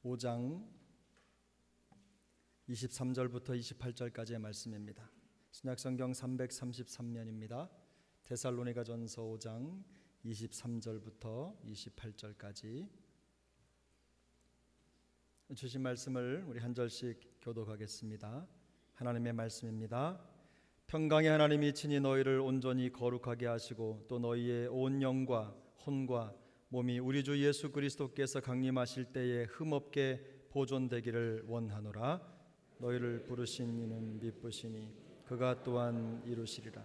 5장 23절부터 28절까지의 말씀입니다. 신약성경 333면입니다. 데살로니가전서 5장 23절부터 28절까지 주신 말씀을 우리 한 절씩 교독하겠습니다. 하나님의 말씀입니다. 평강의 하나님이 친히 너희를 온전히 거룩하게 하시고 또 너희의 온 영과 혼과 몸이 우리 주 예수 그리스도께서 강림하실 때에 흠없게 보존되기를 원하노라. 너희를 부르신 이는 미쁘시니 그가 또한 이루시리라.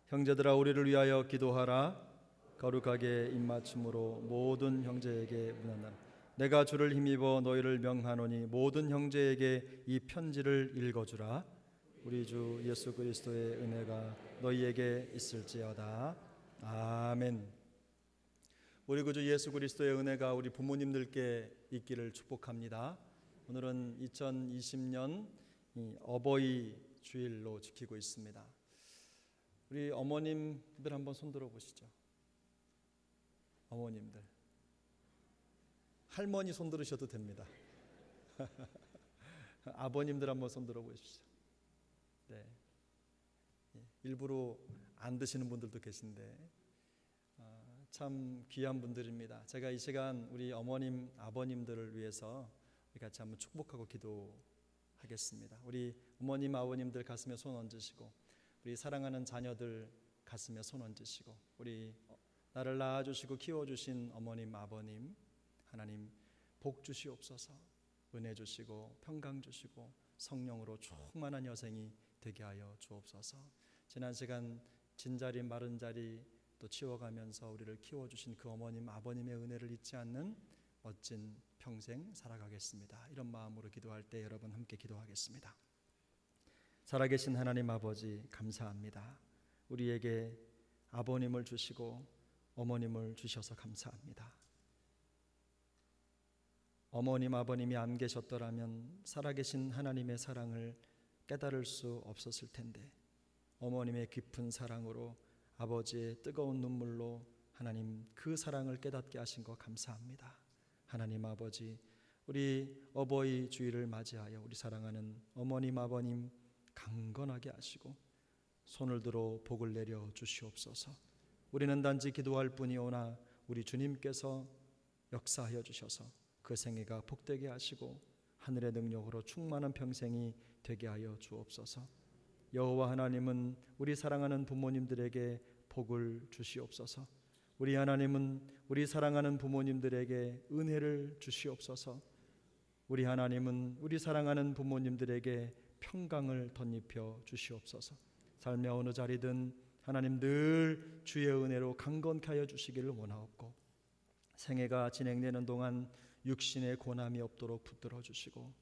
형제들아, 우리를 위하여 기도하라. 거룩하게 입맞춤으로 모든 형제에게 문안하라. 내가 주를 힘입어 너희를 명하노니 모든 형제에게 이 편지를 읽어주라. 우리 주 예수 그리스도의 은혜가 너희에게 있을지어다. 아멘. 우리 구주 예수 그리스도의 은혜가 우리 부모님들께 있기를 축복합니다. 오늘은 2020년 어버이 주일로 지키고 있습니다. 우리 어머님들 한번 손들어 보시죠. 어머님들, 할머니 손들으셔도 됩니다. 아버님들 한번 손들어 보십시오. 네. 일부러 안 드시는 분들도 계신데 참 귀한 분들입니다. 제가 이 시간 우리 어머님, 아버님들을 위해서 같이 한번 축복하고 기도하겠습니다. 우리 어머님, 아버님들 가슴에 손 얹으시고, 우리 사랑하는 자녀들 가슴에 손 얹으시고, 우리 나를 낳아주시고 키워주신 어머님, 아버님, 하나님 복 주시옵소서. 은혜 주시고 평강 주시고 성령으로 충만한 여생이 되게 하여 주옵소서. 지난 시간 진자리 마른 자리 또 치워가면서 우리를 키워주신 그 어머님, 아버님의 은혜를 잊지 않는 멋진 평생 살아가겠습니다. 이런 마음으로 기도할 때 여러분 함께 기도하겠습니다. 살아계신 하나님 아버지, 감사합니다. 우리에게 아버님을 주시고 어머님을 주셔서 감사합니다. 어머님, 아버님이 안 계셨더라면 살아계신 하나님의 사랑을 깨달을 수 없었을 텐데, 어머님의 깊은 사랑으로, 아버지의 뜨거운 눈물로 하나님 그 사랑을 깨닫게 하신 것 감사합니다. 하나님 아버지, 우리 어버이 주일을 맞이하여 우리 사랑하는 어머님, 아버님 강건하게 하시고 손을 들어 복을 내려 주시옵소서. 우리는 단지 기도할 뿐이오나 우리 주님께서 역사하여 주셔서 그 생애가 복되게 하시고 하늘의 능력으로 충만한 평생이 되게 하여 주옵소서. 여호와 하나님은 우리 사랑하는 부모님들에게 복을 주시옵소서. 우리 하나님은 우리 사랑하는 부모님들에게 은혜를 주시옵소서. 우리 하나님은 우리 사랑하는 부모님들에게 평강을 덧입혀 주시옵소서. 삶의 어느 자리든 하나님 늘 주의 은혜로 강건케 하여 주시기를 원하옵고, 생애가 진행되는 동안 육신의 고난이 없도록 붙들어 주시고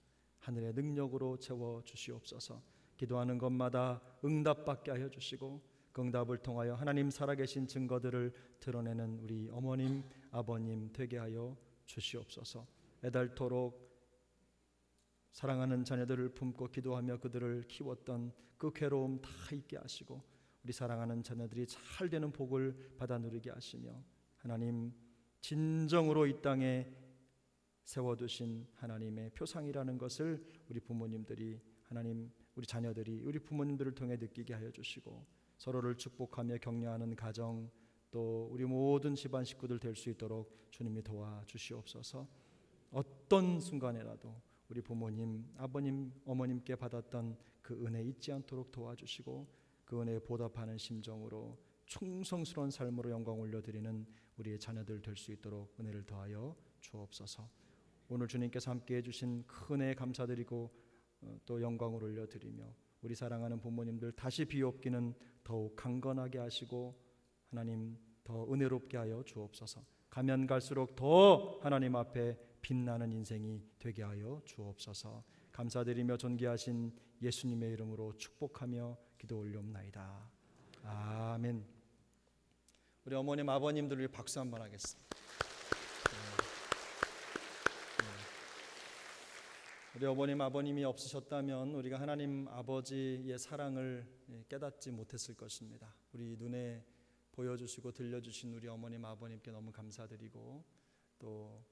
하늘의 능력으로 채워 주시옵소서. 기도하는 것마다 응답받게 하여 주시고 그 응답을 통하여 하나님 살아계신 증거들을 드러내는 우리 어머님, 아버님 되게 하여 주시옵소서. 애달토록 사랑하는 자녀들을 품고 기도하며 그들을 키웠던 그 괴로움 다 잊게 하시고 우리 사랑하는 자녀들이 잘 되는 복을 받아 누리게 하시며, 하나님 진정으로 이 땅에 세워두신 하나님의 표상이라는 것을 우리 부모님들이, 하나님 우리 자녀들이 우리 부모님들을 통해 느끼게 하여 주시고, 서로를 축복하며 격려하는 가정, 또 우리 모든 집안 식구들 될 수 있도록 주님이 도와주시옵소서. 어떤 순간에라도 우리 부모님, 아버님, 어머님께 받았던 그 은혜 잊지 않도록 도와주시고 그 은혜에 보답하는 심정으로 충성스러운 삶으로 영광 올려드리는 우리의 자녀들 될 수 있도록 은혜를 더하여 주옵소서. 오늘 주님께서 함께 해주신 그 은혜에 감사드리고 또 영광을 올려드리며 우리 사랑하는 부모님들 다시 비옵기는 더욱 강건하게 하시고 하나님 더 은혜롭게 하여 주옵소서. 가면 갈수록 더 하나님 앞에 빛나는 인생이 되게 하여 주옵소서. 감사드리며 존귀하신 예수님의 이름으로 축복하며 기도 올려옵나이다. 아멘. 우리 어머님, 아버님들 위해 박수 한번 하겠습니다. 우리 어머님, 아버님이 없으셨다면 우리가 하나님 아버지의 사랑을 깨닫지 못했을 것입니다. 우리 눈에 보여주시고 들려주신 우리 어머님, 아버님께 너무 감사드리고 또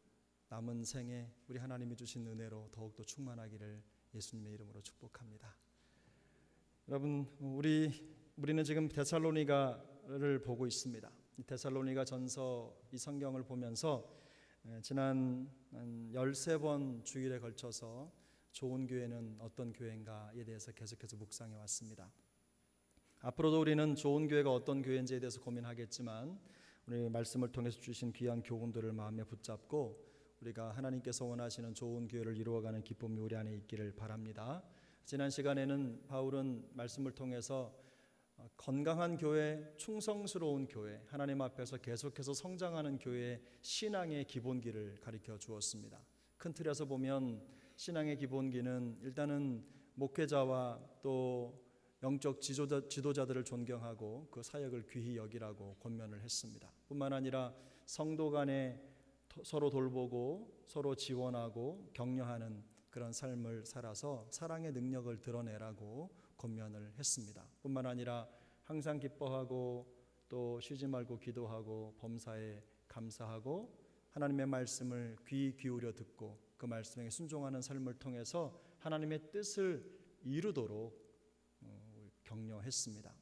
남은 생에 우리 하나님이 주신 은혜로 더욱더 충만하기를 예수님의 이름으로 축복합니다. 여러분, 우리는 지금 데살로니가를 보고 있습니다. 이 데살로니가 전서 이 성경을 보면서 지난 13번 주일에 걸쳐서 좋은 교회는 어떤 교회인가에 대해서 계속해서 묵상해 왔습니다. 앞으로도 우리는 좋은 교회가 어떤 교회인지에 대해서 고민하겠지만 우리 말씀을 통해서 주신 귀한 교훈들을 마음에 붙잡고 우리가 하나님께서 원하시는 좋은 교회를 이루어가는 기쁨이 우리 안에 있기를 바랍니다. 지난 시간에는 바울은 말씀을 통해서 건강한 교회, 충성스러운 교회, 하나님 앞에서 계속해서 성장하는 교회의 신앙의 기본기를 가르쳐 주었습니다. 큰 틀에서 보면 신앙의 기본기는 일단은 목회자와 또 영적 지도자들을 존경하고 그 사역을 귀히 여기라고 권면을 했습니다. 뿐만 아니라 성도 간에 서로 돌보고 서로 지원하고 격려하는 그런 삶을 살아서 사랑의 능력을 드러내라고 권면을 했습니다. 뿐만 아니라 항상 기뻐하고 또 쉬지 말고 기도하고 범사에 감사하고 하나님의 말씀을 귀 기울여 듣고 그 말씀에 순종하는 삶을 통해서 하나님의 뜻을 이루도록 격려했습니다.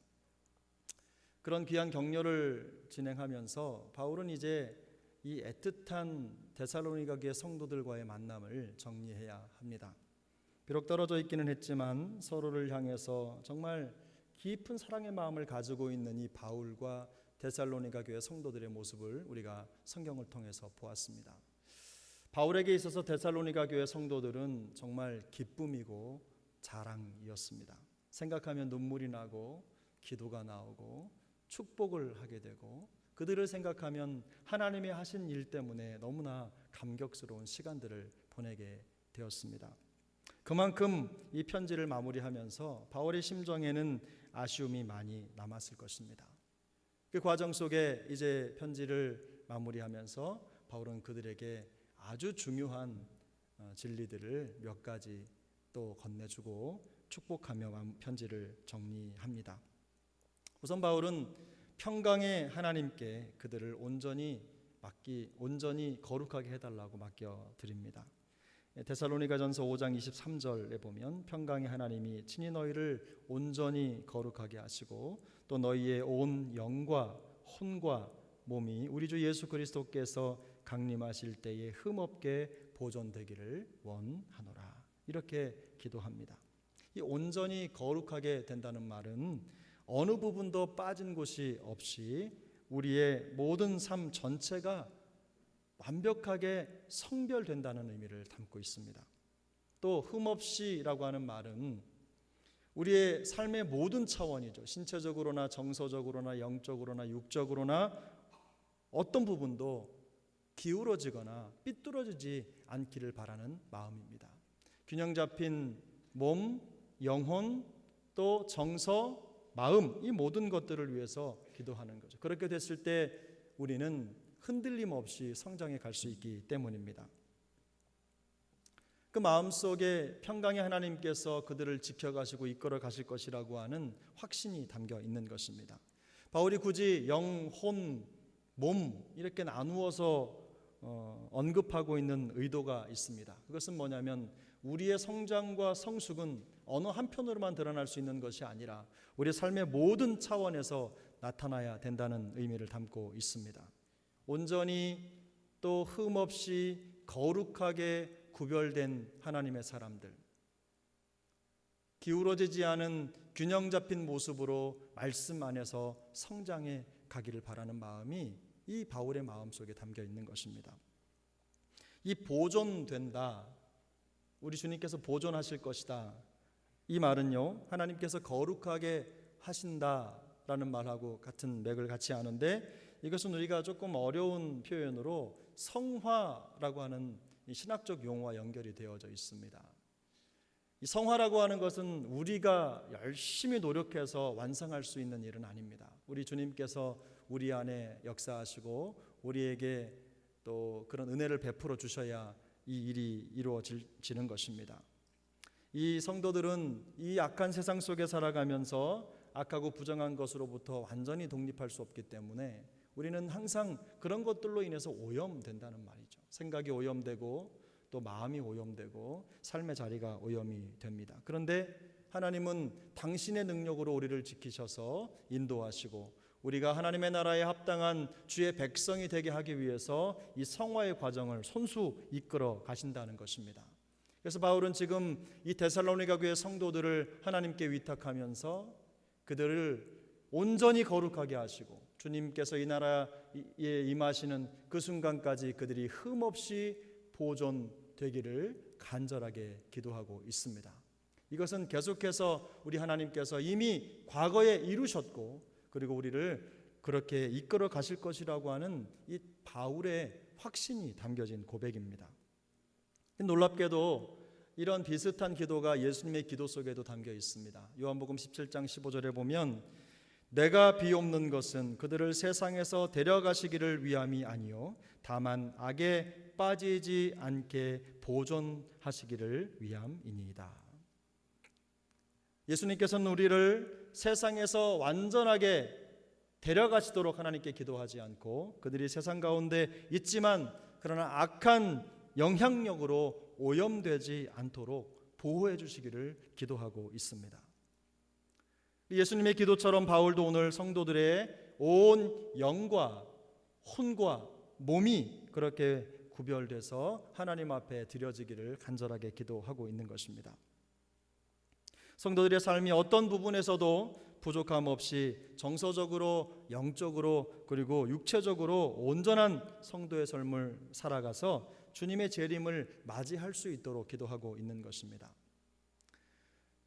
그런 귀한 격려를 진행하면서 바울은 이제 이 애틋한 데살로니가 교회 성도들과의 만남을 정리해야 합니다. 비록 떨어져 있기는 했지만 서로를 향해서 정말 깊은 사랑의 마음을 가지고 있는 이 바울과 데살로니가 교회 성도들의 모습을 우리가 성경을 통해서 보았습니다. 바울에게 있어서 데살로니가 교회 성도들은 정말 기쁨이고 자랑이었습니다. 생각하면 눈물이 나고 기도가 나오고 축복을 하게 되고 그들을 생각하면 하나님이 하신 일 때문에 너무나 감격스러운 시간들을 보내게 되었습니다. 그만큼 이 편지를 마무리하면서 바울의 심정에는 아쉬움이 많이 남았을 것입니다. 그 과정 속에 이제 편지를 마무리하면서 바울은 그들에게 아주 중요한 진리들을 몇 가지 또 건네주고 축복하며 편지를 정리합니다. 우선 바울은 평강의 하나님께 그들을 온전히 거룩하게 해달라고 맡겨드립니다. 데살로니가전서 5장 23절에 보면 평강의 하나님이 친히 너희를 온전히 거룩하게 하시고 또 너희의 온 영과 혼과 몸이 우리 주 예수 그리스도께서 강림하실 때에 흠없게 보존되기를 원하노라. 이렇게 기도합니다. 이 온전히 거룩하게 된다는 말은 어느 부분도 빠진 곳이 없이 우리의 모든 삶 전체가 완벽하게 성별된다는 의미를 담고 있습니다. 또 흠없이라고 하는 말은 우리의 삶의 모든 차원이죠. 신체적으로나 정서적으로나 영적으로나 육적으로나 어떤 부분도 기울어지거나 삐뚤어지지 않기를 바라는 마음입니다. 균형 잡힌 몸, 영혼, 또 정서, 마음, 이 모든 것들을 위해서 기도하는 거죠. 그렇게 됐을 때 우리는 흔들림 없이 성장해 갈 수 있기 때문입니다. 그 마음속에 평강의 하나님께서 그들을 지켜가시고 이끌어 가실 것이라고 하는 확신이 담겨 있는 것입니다. 바울이 굳이 영, 혼, 몸 이렇게 나누어서 언급하고 있는 의도가 있습니다. 그것은 뭐냐면 우리의 성장과 성숙은 어느 한편으로만 드러날 수 있는 것이 아니라 우리 삶의 모든 차원에서 나타나야 된다는 의미를 담고 있습니다. 온전히 또 흠없이 거룩하게 구별된 하나님의 사람들, 기울어지지 않은 균형 잡힌 모습으로 말씀 안에서 성장해 가기를 바라는 마음이 이 바울의 마음속에 담겨 있는 것입니다. 이 보존된다, 우리 주님께서 보존하실 것이다, 이 말은요 하나님께서 거룩하게 하신다라는 말하고 같은 맥을 같이 하는데 이것은 우리가 조금 어려운 표현으로 성화라고 하는 이 신학적 용어와 연결이 되어져 있습니다. 이 성화라고 하는 것은 우리가 열심히 노력해서 완성할 수 있는 일은 아닙니다. 우리 주님께서 우리 안에 역사하시고 우리에게 또 그런 은혜를 베풀어 주셔야 이 일이 이루어지는 것입니다. 이 성도들은 이 악한 세상 속에 살아가면서 악하고 부정한 것으로부터 완전히 독립할 수 없기 때문에 우리는 항상 그런 것들로 인해서 오염된다는 말이죠. 생각이 오염되고 또 마음이 오염되고 삶의 자리가 오염이 됩니다. 그런데 하나님은 당신의 능력으로 우리를 지키셔서 인도하시고 우리가 하나님의 나라에 합당한 주의 백성이 되게 하기 위해서 이 성화의 과정을 손수 이끌어 가신다는 것입니다. 그래서 바울은 지금 이 데살로니가 교회 성도들을 하나님께 위탁하면서 그들을 온전히 거룩하게 하시고 주님께서 이 나라에 임하시는 그 순간까지 그들이 흠없이 보존되기를 간절하게 기도하고 있습니다. 이것은 계속해서 우리 하나님께서 이미 과거에 이루셨고 그리고 우리를 그렇게 이끌어 가실 것이라고 하는 이 바울의 확신이 담겨진 고백입니다. 놀랍게도 이런 비슷한 기도가 예수님의 기도 속에도 담겨 있습니다. 요한복음 17장 15절에 보면 내가 비옵는 것은 그들을 세상에서 데려가시기를 위함이 아니요 다만 악에 빠지지 않게 보존하시기를 위함이니이다. 예수님께서는 우리를 세상에서 완전하게 데려가시도록 하나님께 기도하지 않고 그들이 세상 가운데 있지만 그러나 악한 영향력으로 오염되지 않도록 보호해 주시기를 기도하고 있습니다. 예수님의 기도처럼 바울도 오늘 성도들의 온 영과 혼과 몸이 그렇게 구별돼서 하나님 앞에 드려지기를 간절하게 기도하고 있는 것입니다. 성도들의 삶이 어떤 부분에서도 부족함 없이 정서적으로, 영적으로 그리고 육체적으로 온전한 성도의 삶을 살아가서 주님의 재림을 맞이할 수 있도록 기도하고 있는 것입니다.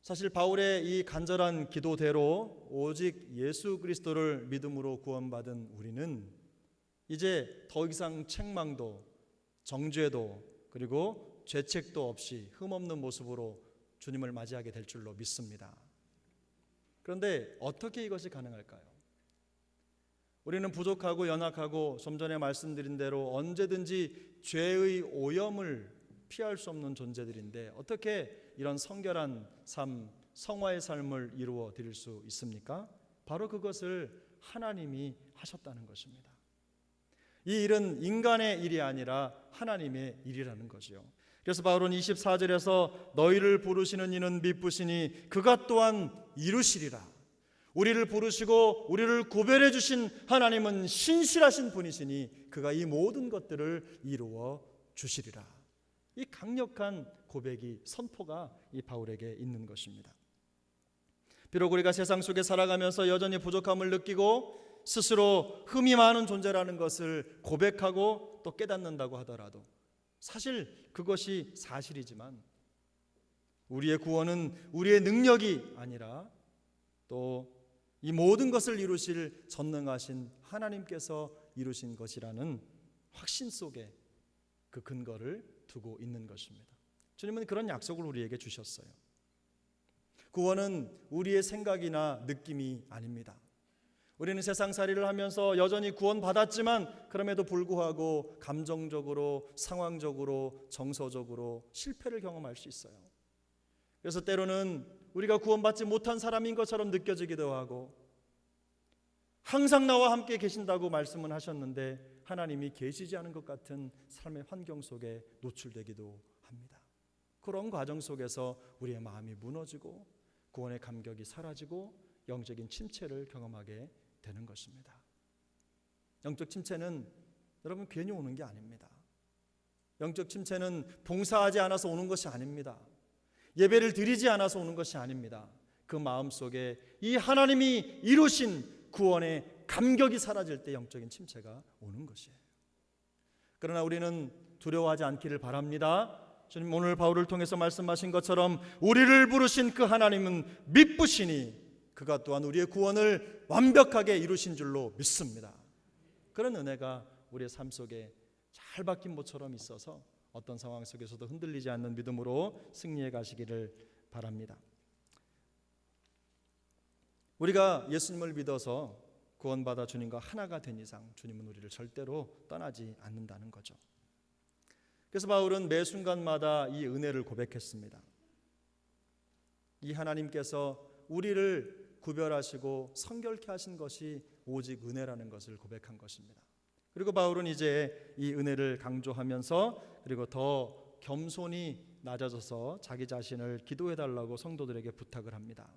사실 바울의 이 간절한 기도대로 오직 예수 그리스도를 믿음으로 구원받은 우리는 이제 더 이상 책망도 정죄도 그리고 죄책도 없이 흠없는 모습으로 주님을 맞이하게 될 줄로 믿습니다. 그런데 어떻게 이것이 가능할까요? 우리는 부족하고 연약하고 좀 전에 말씀드린 대로 언제든지 죄의 오염을 피할 수 없는 존재들인데 어떻게 이런 성결한 삶, 성화의 삶을 이루어 드릴 수 있습니까? 바로 그것을 하나님이 하셨다는 것입니다. 이 일은 인간의 일이 아니라 하나님의 일이라는 거지요. 그래서 바울은 24절에서 너희를 부르시는 이는 미쁘시니 그가 또한 이루시리라. 우리를 부르시고 우리를 구별해 주신 하나님은 신실하신 분이시니 그가 이 모든 것들을 이루어 주시리라. 이 강력한 고백이 선포가 이 바울에게 있는 것입니다. 비록 우리가 세상 속에 살아가면서 여전히 부족함을 느끼고 스스로 흠이 많은 존재라는 것을 고백하고 또 깨닫는다고 하더라도 사실 그것이 사실이지만 우리의 구원은 우리의 능력이 아니라 또 이 모든 것을 이루실 전능하신 하나님께서 이루신 것이라는 확신 속에 그 근거를 두고 있는 것입니다. 주님은 그런 약속을 우리에게 주셨어요. 구원은 우리의 생각이나 느낌이 아닙니다. 우리는 세상살이를 하면서 여전히 구원받았지만 그럼에도 불구하고 감정적으로, 상황적으로, 정서적으로 실패를 경험할 수 있어요. 그래서 때로는 우리가 구원받지 못한 사람인 것처럼 느껴지기도 하고 항상 나와 함께 계신다고 말씀은 하셨는데 하나님이 계시지 않은 것 같은 삶의 환경 속에 노출되기도 합니다. 그런 과정 속에서 우리의 마음이 무너지고 구원의 감격이 사라지고 영적인 침체를 경험하게 되는 것입니다. 영적 침체는 여러분 괜히 오는 게 아닙니다. 영적 침체는 봉사하지 않아서 오는 것이 아닙니다. 예배를 드리지 않아서 오는 것이 아닙니다. 그 마음속에 이 하나님이 이루신 구원의 감격이 사라질 때 영적인 침체가 오는 것이에요. 그러나 우리는 두려워하지 않기를 바랍니다. 주님 오늘 바울을 통해서 말씀하신 것처럼 우리를 부르신 그 하나님은 미쁘시니 그가 또한 우리의 구원을 완벽하게 이루신 줄로 믿습니다. 그런 은혜가 우리의 삶 속에 잘 박힌 모처럼 있어서 어떤 상황 속에서도 흔들리지 않는 믿음으로 승리해 가시기를 바랍니다. 우리가 예수님을 믿어서 구원받아 주님과 하나가 된 이상 주님은 우리를 절대로 떠나지 않는다는 거죠. 그래서 바울은 매 순간마다 이 은혜를 고백했습니다. 이 하나님께서 우리를 구별하시고 성결케 하신 것이 오직 은혜라는 것을 고백한 것입니다. 그리고 바울은 이제 이 은혜를 강조하면서 그리고 더 겸손히 낮아져서 자기 자신을 기도해달라고 성도들에게 부탁을 합니다.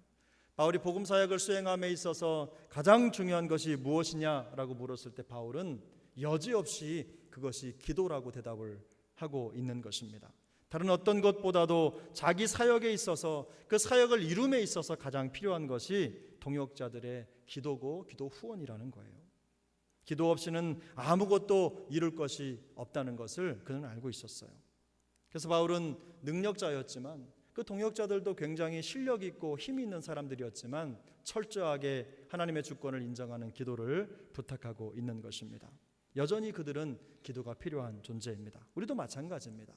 바울이 복음 사역을 수행함에 있어서 가장 중요한 것이 무엇이냐라고 물었을 때 바울은 여지없이 그것이 기도라고 대답을 하고 있는 것입니다. 다른 어떤 것보다도 자기 사역에 있어서 그 사역을 이룸에 있어서 가장 필요한 것이 동역자들의 기도고 기도 후원이라는 거예요. 기도 없이는 아무것도 이룰 것이 없다는 것을 그는 알고 있었어요. 그래서 바울은 능력자였지만 그 동역자들도 굉장히 실력 있고 힘이 있는 사람들이었지만 철저하게 하나님의 주권을 인정하는 기도를 부탁하고 있는 것입니다. 여전히 그들은 기도가 필요한 존재입니다. 우리도 마찬가지입니다.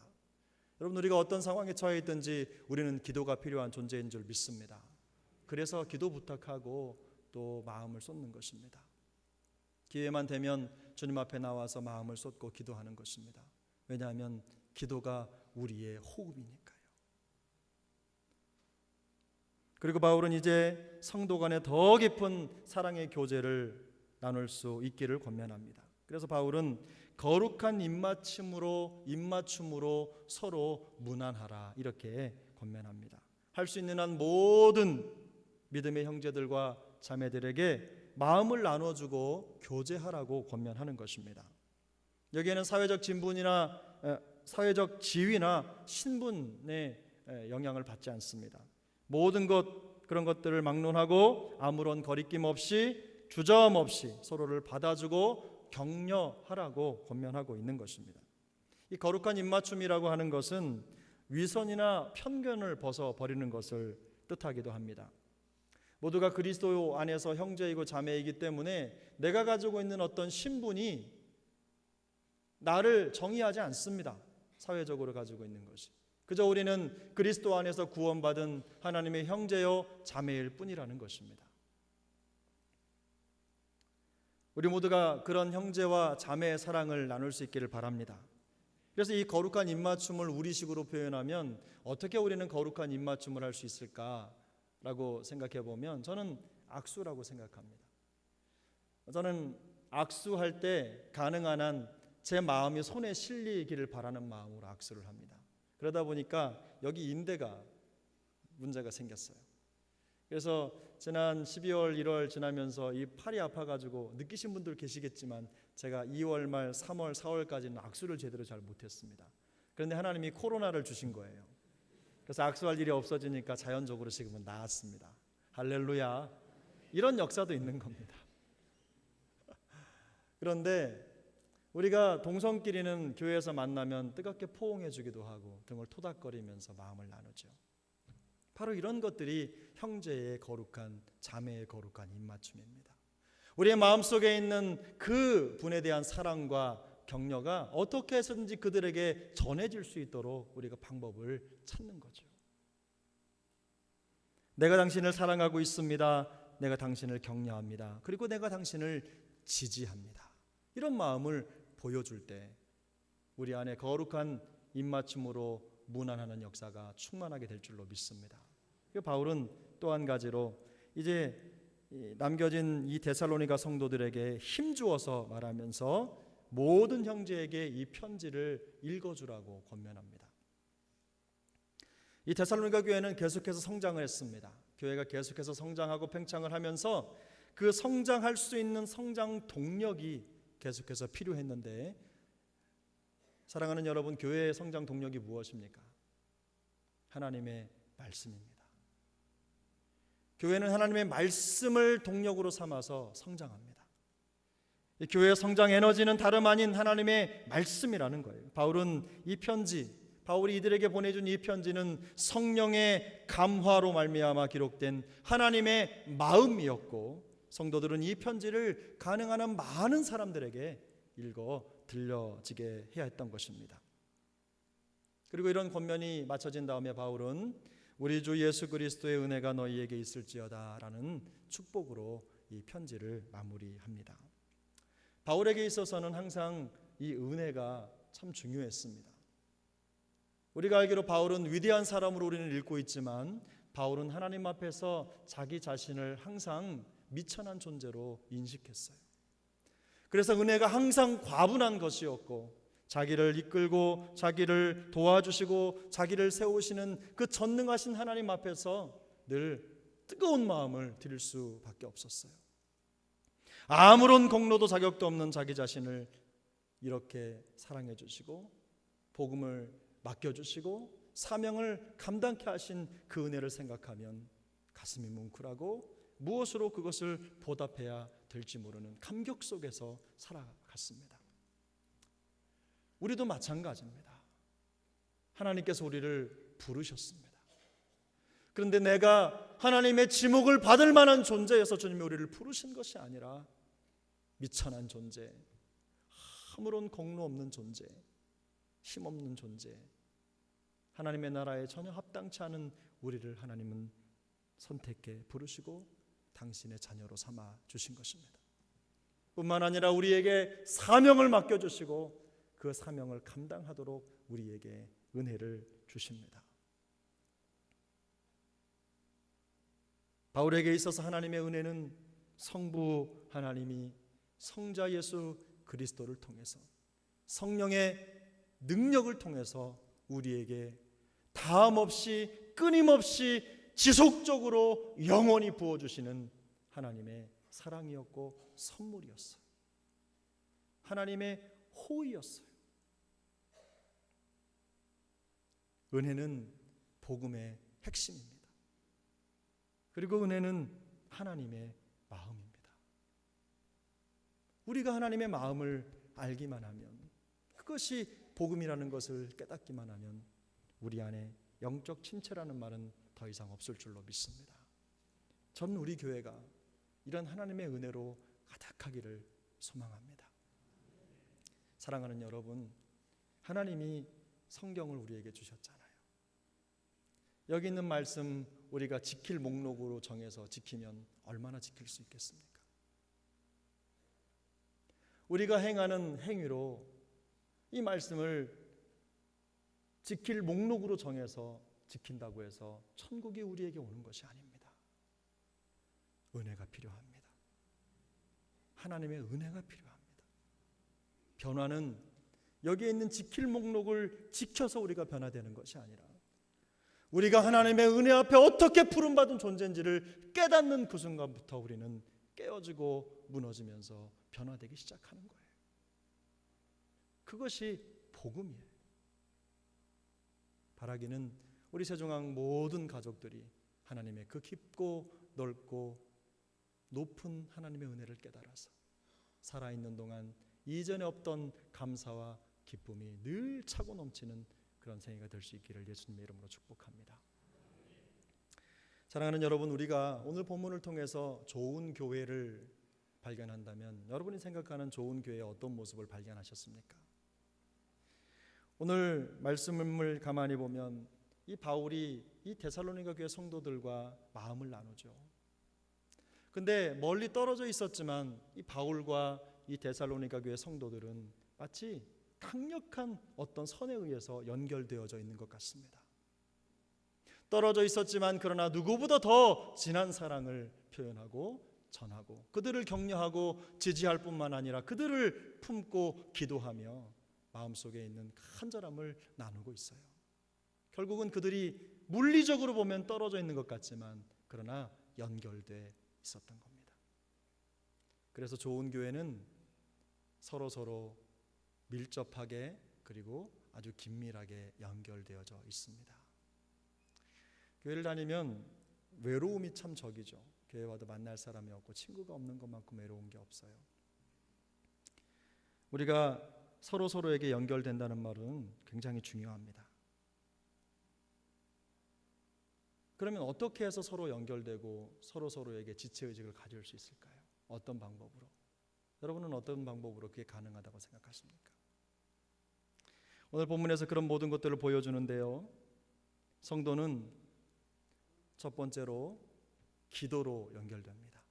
여러분, 우리가 어떤 상황에 처해 있든지 우리는 기도가 필요한 존재인 줄 믿습니다. 그래서 기도 부탁하고 또 마음을 쏟는 것입니다. 기회만 되면 주님 앞에 나와서 마음을 쏟고 기도하는 것입니다. 왜냐하면 기도가 우리의 호흡이니까요. 그리고 바울은 이제 성도 간에 더 깊은 사랑의 교제를 나눌 수 있기를 권면합니다. 그래서 바울은 거룩한 입맞춤으로 서로 문안하라 이렇게 권면합니다. 할 수 있는 한 모든 믿음의 형제들과 자매들에게 마음을 나눠주고 교제하라고 권면하는 것입니다. 여기에는 사회적 진분이나 사회적 지위나 신분의 영향을 받지 않습니다. 모든 그런 것들을 막론하고 아무런 거리낌 없이 주저함 없이 서로를 받아주고 격려하라고 권면하고 있는 것입니다. 이 거룩한 입맞춤이라고 하는 것은 위선이나 편견을 벗어버리는 것을 뜻하기도 합니다. 모두가 그리스도 안에서 형제이고 자매이기 때문에 내가 가지고 있는 어떤 신분이 나를 정의하지 않습니다. 사회적으로 가지고 있는 것이. 그저 우리는 그리스도 안에서 구원받은 하나님의 형제요 자매일 뿐이라는 것입니다. 우리 모두가 그런 형제와 자매의 사랑을 나눌 수 있기를 바랍니다. 그래서 이 거룩한 입맞춤을 우리식으로 표현하면 어떻게 우리는 거룩한 입맞춤을 할 수 있을까라고 생각해 보면 저는 악수라고 생각합니다. 저는 악수할 때 가능한 한 제 마음이 손에 실리기를 바라는 마음으로 악수를 합니다. 그러다 보니까 여기 인대가 문제가 생겼어요. 그래서 지난 12월 1월 지나면서 이 팔이 아파가지고 느끼신 분들 계시겠지만 제가 2월 말 3월 4월까지는 악수를 제대로 잘 못했습니다. 그런데 하나님이 코로나를 주신 거예요. 그래서 악수할 일이 없어지니까 자연적으로 지금은 나았습니다. 할렐루야. 이런 역사도 있는 겁니다. 그런데 우리가 동성끼리는 교회에서 만나면 뜨겁게 포옹해 주기도 하고 등을 토닥거리면서 마음을 나누죠. 바로 이런 것들이 형제의 거룩한 자매의 거룩한 입맞춤입니다. 우리의 마음속에 있는 그 분에 대한 사랑과 격려가 어떻게 해서든지 그들에게 전해질 수 있도록 우리가 방법을 찾는 거죠. 내가 당신을 사랑하고 있습니다. 내가 당신을 격려합니다. 그리고 내가 당신을 지지합니다. 이런 마음을 보여줄 때 우리 안에 거룩한 입맞춤으로 문안하는 역사가 충만하게 될 줄로 믿습니다. 바울은 또 한 가지로 이제 남겨진 이 데살로니가 성도들에게 힘주어서 말하면서 모든 형제에게 이 편지를 읽어주라고 권면합니다. 이 데살로니가 교회는 계속해서 성장을 했습니다. 교회가 계속해서 성장하고 팽창을 하면서 그 성장할 수 있는 성장 동력이 계속해서 필요했는데 사랑하는 여러분, 교회의 성장 동력이 무엇입니까? 하나님의 말씀입니다. 교회는 하나님의 말씀을 동력으로 삼아서 성장합니다. 이 교회의 성장 에너지는 다름 아닌 하나님의 말씀이라는 거예요. 바울은 이 편지, 바울이 이들에게 보내준 이 편지는 성령의 감화로 말미암아 기록된 하나님의 마음이었고 성도들은 이 편지를 가능한 한 많은 사람들에게 읽어 들려지게 해야 했던 것입니다. 그리고 이런 권면이 마쳐진 다음에 바울은 우리 주 예수 그리스도의 은혜가 너희에게 있을지어다 라는 축복으로 이 편지를 마무리합니다. 바울에게 있어서는 항상 이 은혜가 참 중요했습니다. 우리가 알기로 바울은 위대한 사람으로 우리는 읽고 있지만 바울은 하나님 앞에서 자기 자신을 항상 미천한 존재로 인식했어요. 그래서 은혜가 항상 과분한 것이었고 자기를 이끌고 자기를 도와주시고 자기를 세우시는 그 전능하신 하나님 앞에서 늘 뜨거운 마음을 드릴 수밖에 없었어요. 아무런 공로도 자격도 없는 자기 자신을 이렇게 사랑해 주시고 복음을 맡겨주시고 사명을 감당케 하신 그 은혜를 생각하면 가슴이 뭉클하고 무엇으로 그것을 보답해야 될지 모르는 감격 속에서 살아갔습니다. 우리도 마찬가지입니다. 하나님께서 우리를 부르셨습니다. 그런데 내가 하나님의 지목을 받을 만한 존재여서 주님이 우리를 부르신 것이 아니라 미천한 존재, 아무런 공로 없는 존재, 힘없는 존재, 하나님의 나라에 전혀 합당치 않은 우리를 하나님은 선택해 부르시고 당신의 자녀로 삼아 주신 것입니다. 뿐만 아니라 우리에게 사명을 맡겨주시고 그 사명을 감당하도록 우리에게 은혜를 주십니다. 바울에게 있어서 하나님의 은혜는 성부 하나님이 성자 예수 그리스도를 통해서 성령의 능력을 통해서 우리에게 다함없이 끊임없이 지속적으로 영원히 부어주시는 하나님의 사랑이었고 선물이었어요. 하나님의 호의였어요. 은혜는 복음의 핵심입니다. 그리고 은혜는 하나님의 마음입니다. 우리가 하나님의 마음을 알기만 하면, 그것이 복음이라는 것을 깨닫기만 하면 우리 안에 영적 침체라는 말은 더 이상 없을 줄로 믿습니다. 저는 우리 교회가 이런 하나님의 은혜로 가득하기를 소망합니다. 사랑하는 여러분, 하나님이 성경을 우리에게 주셨잖아요. 여기 있는 말씀 우리가 지킬 목록으로 정해서 지키면 얼마나 지킬 수 있겠습니까? 우리가 행하는 행위로 이 말씀을 지킬 목록으로 정해서 지킨다고 해서 천국이 우리에게 오는 것이 아닙니다. 은혜가 필요합니다. 하나님의 은혜가 필요합니다. 변화는 여기에 있는 지킬 목록을 지켜서 우리가 변화되는 것이 아니라 우리가 하나님의 은혜 앞에 어떻게 부름받은 존재인지를 깨닫는 그 순간부터 우리는 깨어지고 무너지면서 변화되기 시작하는 거예요. 그것이 복음이에요. 바라기는 우리 세종항 모든 가족들이 하나님의 그 깊고 넓고 높은 하나님의 은혜를 깨달아서 살아있는 동안 이전에 없던 감사와 기쁨이 늘 차고 넘치는 그런 생애가 될 수 있기를 예수님의 이름으로 축복합니다. 사랑하는 여러분, 우리가 오늘 본문을 통해서 좋은 교회를 발견한다면 여러분이 생각하는 좋은 교회의 어떤 모습을 발견하셨습니까? 오늘 말씀을 가만히 보면 이 바울이 이 데살로니가 교회 성도들과 마음을 나누죠. 근데 멀리 떨어져 있었지만 이 바울과 이 데살로니가 교회 성도들은 마치 강력한 어떤 선에 의해서 연결되어져 있는 것 같습니다. 떨어져 있었지만 그러나 누구보다 더 진한 사랑을 표현하고 전하고 그들을 격려하고 지지할 뿐만 아니라 그들을 품고 기도하며 마음속에 있는 간절함을 나누고 있어요. 결국은 그들이 물리적으로 보면 떨어져 있는 것 같지만 그러나 연결돼 있었던 겁니다. 그래서 좋은 교회는 서로 밀접하게 그리고 아주 긴밀하게 연결되어져 있습니다. 교회를 다니면 외로움이 참 적이죠. 교회 와도 만날 사람이 없고 친구가 없는 것만큼 외로운 게 없어요. 우리가 서로에게 연결된다는 말은 굉장히 중요합니다. 그러면 어떻게 해서 서로 연결되고 서로에게 지체의식을 가질 수 있을까요? 어떤 방법으로? 여러분은 어떤 방법으로 그게 가능하다고 생각하십니까? 오늘 본문에서 그런 모든 것들을 보여주는데요. 성도는 첫 번째로 기도로 연결됩니다.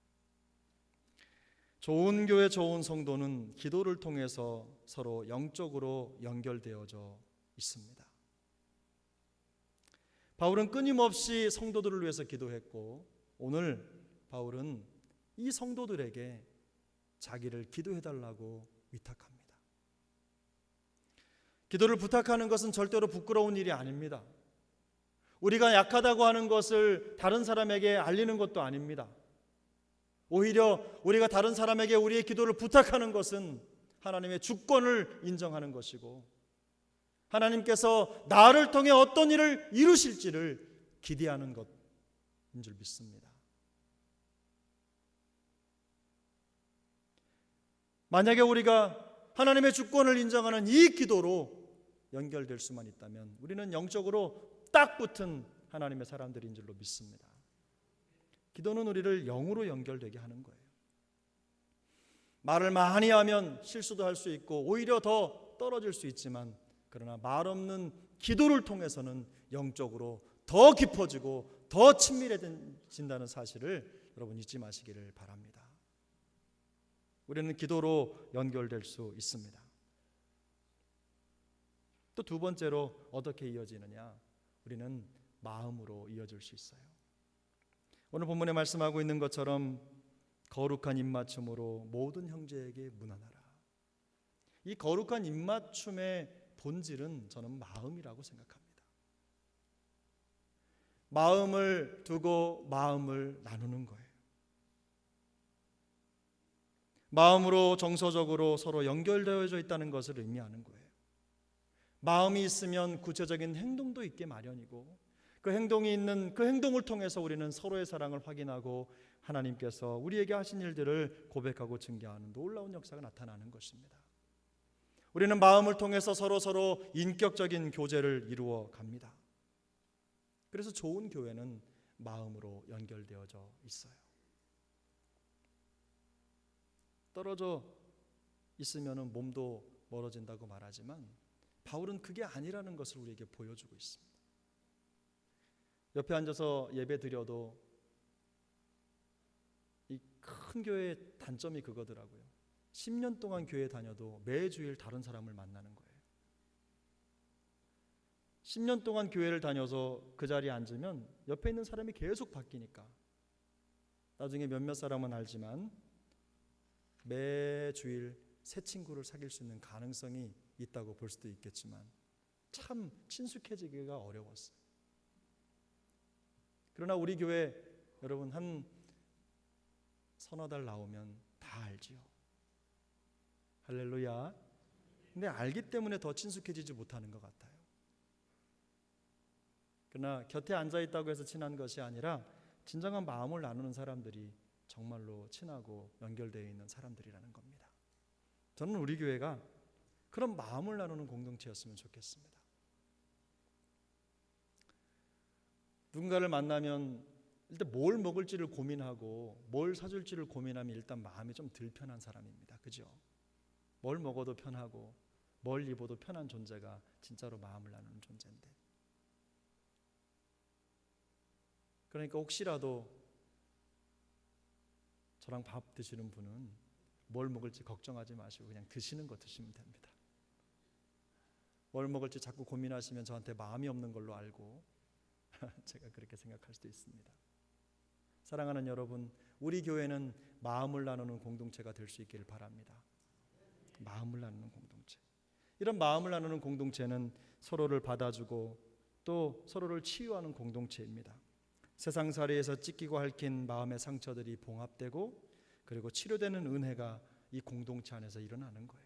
좋은 교회, 좋은 성도는 기도를 통해서 서로 영적으로 연결되어져 있습니다. 바울은 끊임없이 성도들을 위해서 기도했고 오늘 바울은 이 성도들에게 자기를 기도해달라고 위탁합니다. 기도를 부탁하는 것은 절대로 부끄러운 일이 아닙니다. 우리가 약하다고 하는 것을 다른 사람에게 알리는 것도 아닙니다. 오히려 우리가 다른 사람에게 우리의 기도를 부탁하는 것은 하나님의 주권을 인정하는 것이고 하나님께서 나를 통해 어떤 일을 이루실지를 기대하는 것인 줄 믿습니다. 만약에 우리가 하나님의 주권을 인정하는 이 기도로 연결될 수만 있다면 우리는 영적으로 딱 붙은 하나님의 사람들인 줄로 믿습니다. 기도는 우리를 영으로 연결되게 하는 거예요. 말을 많이 하면 실수도 할 수 있고 오히려 더 떨어질 수 있지만 그러나 말 없는 기도를 통해서는 영적으로 더 깊어지고 더 친밀해진다는 사실을 여러분 잊지 마시기를 바랍니다. 우리는 기도로 연결될 수 있습니다. 또 두 번째로 어떻게 이어지느냐? 우리는 마음으로 이어질 수 있어요. 오늘 본문에 말씀하고 있는 것처럼 거룩한 입맞춤으로 모든 형제에게 문안하라. 이 거룩한 입맞춤의 본질은 저는 마음이라고 생각합니다. 마음을 두고 마음을 나누는 거예요. 마음으로 정서적으로 서로 연결되어져 있다는 것을 의미하는 거예요. 마음이 있으면 구체적인 행동도 있게 마련이고 그 행동이 있는 그 행동을 통해서 우리는 서로의 사랑을 확인하고 하나님께서 우리에게 하신 일들을 고백하고 증거하는 놀라운 역사가 나타나는 것입니다. 우리는 마음을 통해서 서로 인격적인 교제를 이루어 갑니다. 그래서 좋은 교회는 마음으로 연결되어져 있어요. 떨어져 있으면 몸도 멀어진다고 말하지만 바울은 그게 아니라는 것을 우리에게 보여주고 있습니다. 옆에 앉아서 예배 드려도 이 큰 교회의 단점이 그거더라고요. 10년 동안 교회 다녀도 매주일 다른 사람을 만나는 거예요. 10년 동안 교회를 다녀서 그 자리에 앉으면 옆에 있는 사람이 계속 바뀌니까 나중에 몇몇 사람은 알지만 매주일 새 친구를 사귈 수 있는 가능성이 있다고 볼 수도 있겠지만 참 친숙해지기가 어려웠어요. 그러나 우리 교회 여러분 한 서너 달 나오면 다 알지요. 할렐루야. 근데 알기 때문에 더 친숙해지지 못하는 것 같아요. 그러나 곁에 앉아있다고 해서 친한 것이 아니라 진정한 마음을 나누는 사람들이 정말로 친하고 연결되어 있는 사람들이라는 겁니다. 저는 우리 교회가 그런 마음을 나누는 공동체였으면 좋겠습니다. 누군가를 만나면 일단 뭘 먹을지를 고민하고 뭘 사줄지를 고민하면 일단 마음이 좀 덜 편한 사람입니다. 그죠? 뭘 먹어도 편하고 뭘 입어도 편한 존재가 진짜로 마음을 나누는 존재인데 그러니까 혹시라도 저랑 밥 드시는 분은 뭘 먹을지 걱정하지 마시고 그냥 드시는 거 드시면 됩니다. 뭘 먹을지 자꾸 고민하시면 저한테 마음이 없는 걸로 알고 제가 그렇게 생각할 수도 있습니다. 사랑하는 여러분, 우리 교회는 마음을 나누는 공동체가 될 수 있기를 바랍니다. 마음을 나누는 공동체. 이런 마음을 나누는 공동체는 서로를 받아주고 또 서로를 치유하는 공동체입니다. 세상살이에서 찢기고 핥힌 마음의 상처들이 봉합되고 그리고 치료되는 은혜가 이 공동체 안에서 일어나는 거예요.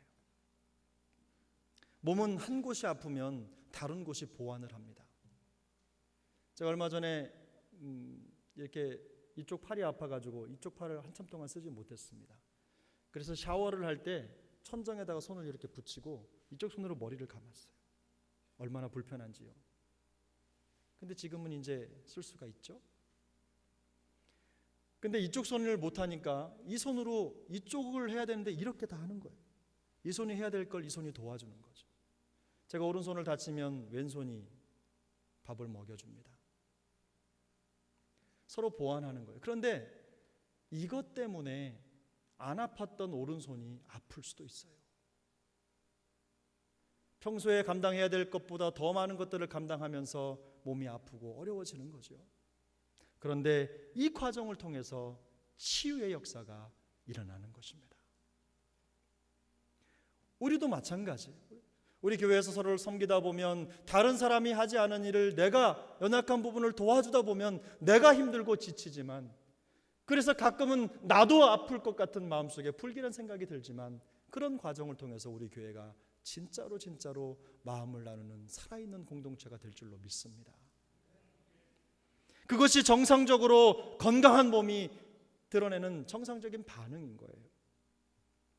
몸은 한 곳이 아프면 다른 곳이 보완을 합니다. 제가 얼마 전에 이렇게 이쪽 팔이 아파가지고 이쪽 팔을 한참 동안 쓰지 못했습니다. 그래서 샤워를 할 때 천장에다가 손을 이렇게 붙이고 이쪽 손으로 머리를 감았어요. 얼마나 불편한지요. 근데 지금은 이제 쓸 수가 있죠. 근데 이쪽 손을 못하니까 이 손으로 이쪽을 해야 되는데 이렇게 다 하는 거예요. 이 손이 해야 될 걸 이 손이 도와주는 거죠. 제가 오른손을 다치면 왼손이 밥을 먹여줍니다. 서로 보완하는 거예요. 그런데 이것 때문에 안 아팠던 오른손이 아플 수도 있어요. 평소에 감당해야 될 것보다 더 많은 것들을 감당하면서 몸이 아프고 어려워지는 거죠. 그런데 이 과정을 통해서 치유의 역사가 일어나는 것입니다. 우리도 마찬가지. 우리 교회에서 서로를 섬기다 보면 다른 사람이 하지 않은 일을 내가 연약한 부분을 도와주다 보면 내가 힘들고 지치지만, 그래서 가끔은 나도 아플 것 같은 마음속에 불길한 생각이 들지만, 그런 과정을 통해서 우리 교회가 진짜로 마음을 나누는 살아있는 공동체가 될 줄로 믿습니다. 그것이 정상적으로 건강한 몸이 드러내는 정상적인 반응인 거예요.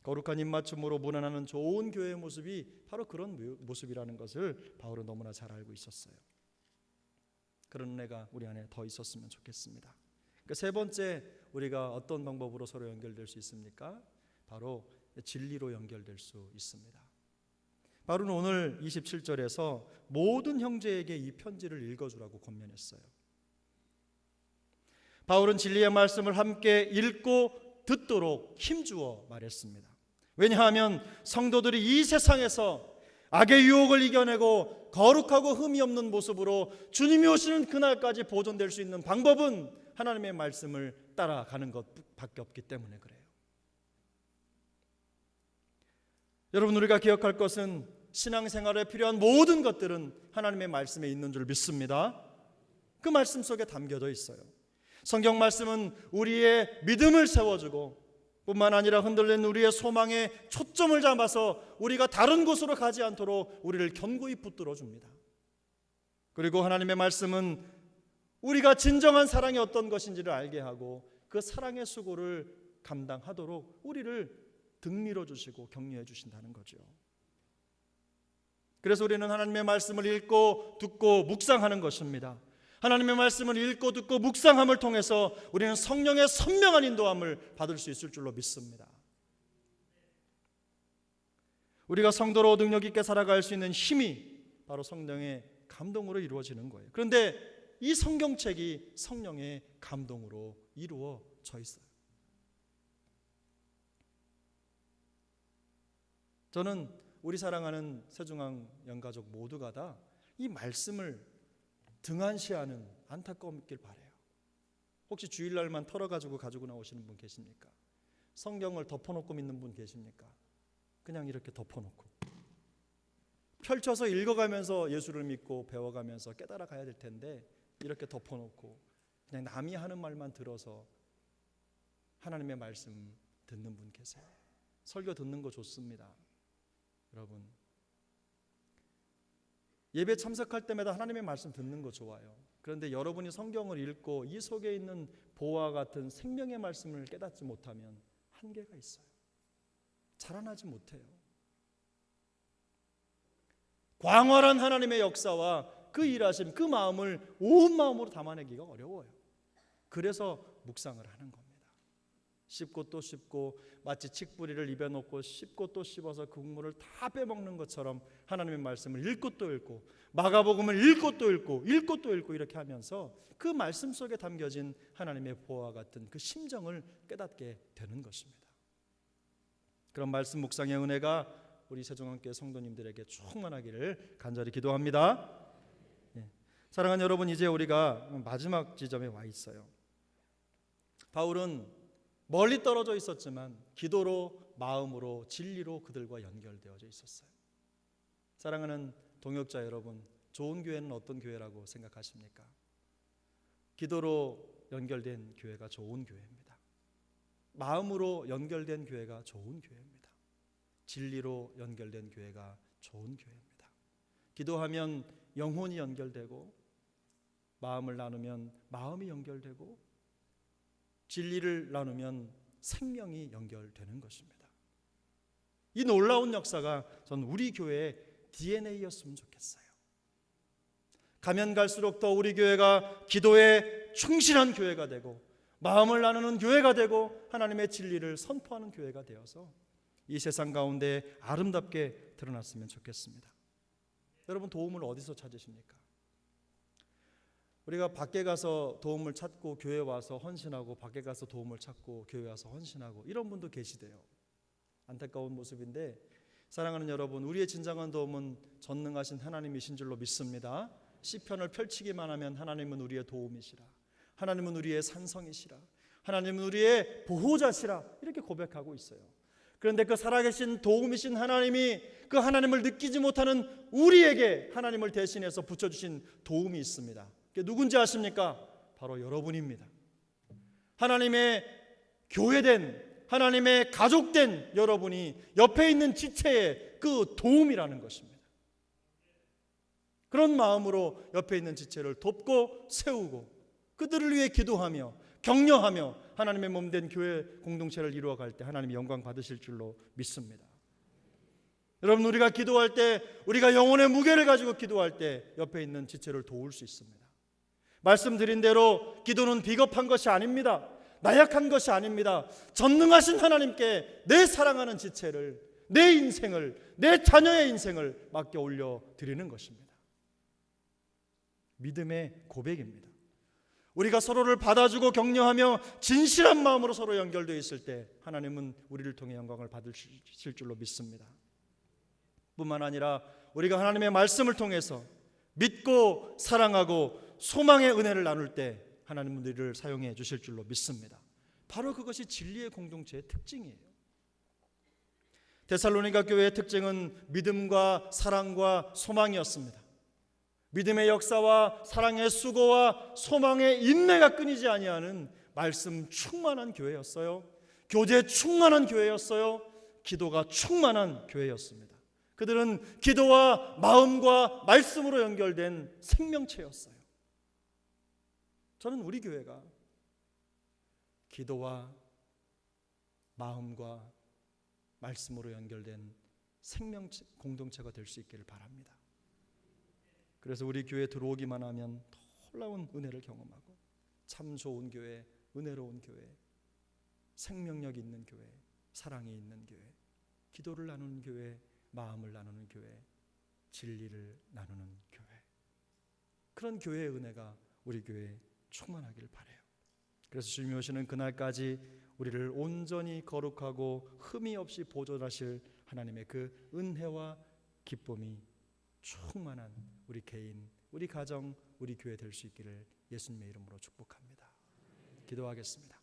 거룩한 입맞춤으로 무난하는 좋은 교회의 모습이 바로 그런 모습이라는 것을 바울은 너무나 잘 알고 있었어요. 그런 은혜가 우리 안에 더 있었으면 좋겠습니다. 그러니까 세 번째, 우리가 어떤 방법으로 서로 연결될 수 있습니까? 바로 진리로 연결될 수 있습니다. 바울은 오늘 27절에서 모든 형제에게 이 편지를 읽어주라고 권면했어요. 바울은 진리의 말씀을 함께 읽고 듣도록 힘주어 말했습니다. 왜냐하면 성도들이 이 세상에서 악의 유혹을 이겨내고 거룩하고 흠이 없는 모습으로 주님이 오시는 그날까지 보존될 수 있는 방법은 하나님의 말씀을 따라가는 것밖에 없기 때문에 그래요. 여러분, 우리가 기억할 것은 신앙생활에 필요한 모든 것들은 하나님의 말씀에 있는 줄 믿습니다. 그 말씀 속에 담겨져 있어요. 성경 말씀은 우리의 믿음을 세워주고 뿐만 아니라 흔들린 우리의 소망에 초점을 잡아서 우리가 다른 곳으로 가지 않도록 우리를 견고히 붙들어 줍니다. 그리고 하나님의 말씀은 우리가 진정한 사랑이 어떤 것인지를 알게 하고 그 사랑의 수고를 감당하도록 우리를 등밀어 주시고 격려해 주신다는 거죠. 그래서 우리는 하나님의 말씀을 읽고 듣고 묵상하는 것입니다. 하나님의 말씀을 읽고 듣고 묵상함을 통해서 우리는 성령의 선명한 인도함을 받을 수 있을 줄로 믿습니다. 우리가 성도로 능력 있게 살아갈 수 있는 힘이 바로 성령의 감동으로 이루어지는 거예요. 그런데 이 성경책이 성령의 감동으로 이루어져 있어요. 저는 우리 사랑하는 세중앙 영가족 모두가 다 이 말씀을 등한시하는 안타까움이 있길 바라요. 혹시 주일날만 털어가지고 가지고 나오시는 분 계십니까? 성경을 덮어놓고 믿는 분 계십니까? 그냥 이렇게 덮어놓고 펼쳐서 읽어가면서 예수를 믿고 배워가면서 깨달아가야 될 텐데 이렇게 덮어놓고 그냥 남이 하는 말만 들어서 하나님의 말씀 듣는 분 계세요. 설교 듣는 거 좋습니다. 여러분, 예배 참석할 때마다 하나님의 말씀 듣는 거 좋아요. 그런데 여러분이 성경을 읽고 이 속에 있는 보화 같은 생명의 말씀을 깨닫지 못하면 한계가 있어요. 자라나지 못해요. 광활한 하나님의 역사와 그 일하심, 그 마음을 온 마음으로 담아내기가 어려워요. 그래서 묵상을 하는 겁니다. 씹고 또 씹고 마치 칡뿌리를 입에 넣고 씹고 또 씹어서 그 국물을 다 빼먹는 것처럼 하나님의 말씀을 읽고 또 읽고 마가복음을 읽고 또 읽고 읽고 또 읽고 이렇게 하면서 그 말씀 속에 담겨진 하나님의 보화 같은 그 심정을 깨닫게 되는 것입니다. 그런 말씀 묵상의 은혜가 우리 세종함교회 성도님들에게 충만하기를 간절히 기도합니다. 사랑하는 여러분, 이제 우리가 마지막 지점에 와 있어요. 바울은 멀리 떨어져 있었지만 기도로, 마음으로, 진리로 그들과 연결되어져 있었어요. 사랑하는 동역자 여러분, 좋은 교회는 어떤 교회라고 생각하십니까? 기도로 연결된 교회가 좋은 교회입니다. 마음으로 연결된 교회가 좋은 교회입니다. 진리로 연결된 교회가 좋은 교회입니다. 기도하면 영혼이 연결되고, 마음을 나누면 마음이 연결되고, 진리를 나누면 생명이 연결되는 것입니다. 이 놀라운 역사가 전 우리 교회의 DNA였으면 좋겠어요. 가면 갈수록 더 우리 교회가 기도에 충실한 교회가 되고 마음을 나누는 교회가 되고 하나님의 진리를 선포하는 교회가 되어서 이 세상 가운데 아름답게 드러났으면 좋겠습니다. 여러분, 도움을 어디서 찾으십니까? 우리가 밖에 가서 도움을 찾고 교회 와서 헌신하고 밖에 가서 도움을 찾고 교회 와서 헌신하고 이런 분도 계시대요. 안타까운 모습인데 사랑하는 여러분, 우리의 진정한 도움은 전능하신 하나님이신 줄로 믿습니다. 시편을 펼치기만 하면 하나님은 우리의 도움이시라, 하나님은 우리의 산성이시라, 하나님은 우리의 보호자시라 이렇게 고백하고 있어요. 그런데 그 살아계신 도움이신 하나님이 그 하나님을 느끼지 못하는 우리에게 하나님을 대신해서 붙여주신 도움이 있습니다. 그게 누군지 아십니까? 바로 여러분입니다. 하나님의 교회된, 하나님의 가족된 여러분이 옆에 있는 지체의 그 도움이라는 것입니다. 그런 마음으로 옆에 있는 지체를 돕고 세우고 그들을 위해 기도하며 격려하며 하나님의 몸된 교회 공동체를 이루어갈 때 하나님이 영광 받으실 줄로 믿습니다. 여러분, 우리가 기도할 때, 우리가 영혼의 무게를 가지고 기도할 때 옆에 있는 지체를 도울 수 있습니다. 말씀드린 대로 기도는 비겁한 것이 아닙니다. 나약한 것이 아닙니다. 전능하신 하나님께 내 사랑하는 지체를, 내 인생을, 내 자녀의 인생을 맡겨 올려드리는 것입니다. 믿음의 고백입니다. 우리가 서로를 받아주고 격려하며 진실한 마음으로 서로 연결되어 있을 때 하나님은 우리를 통해 영광을 받으실 줄로 믿습니다. 뿐만 아니라 우리가 하나님의 말씀을 통해서 믿고 사랑하고 소망의 은혜를 나눌 때 하나님은 우리를 사용해 주실 줄로 믿습니다. 바로 그것이 진리의 공동체의 특징이에요. 데살로니가 교회의 특징은 믿음과 사랑과 소망이었습니다. 믿음의 역사와 사랑의 수고와 소망의 인내가 끊이지 아니하는 말씀 충만한 교회였어요. 교제 충만한 교회였어요. 기도가 충만한 교회였습니다. 그들은 기도와 마음과 말씀으로 연결된 생명체였어요. 저는 우리 교회가 기도와 마음과 말씀으로 연결된 생명체 공동체가 될 수 있기를 바랍니다. 그래서 우리 교회에 들어오기만 하면 놀라운 은혜를 경험하고 참 좋은 교회, 은혜로운 교회, 생명력 있는 교회, 사랑이 있는 교회, 기도를 나누는 교회, 마음을 나누는 교회, 진리를 나누는 교회, 그런 교회의 은혜가 우리 교회에 충만하길 바라요. 그래서 주님이 오시는 그날까지 우리를 온전히 거룩하고 흠이 없이 보존하실 하나님의 그 은혜와 기쁨이 충만한 우리 개인, 우리 가정, 우리 교회 될 수 있기를 예수님의 이름으로 축복합니다. 기도하겠습니다.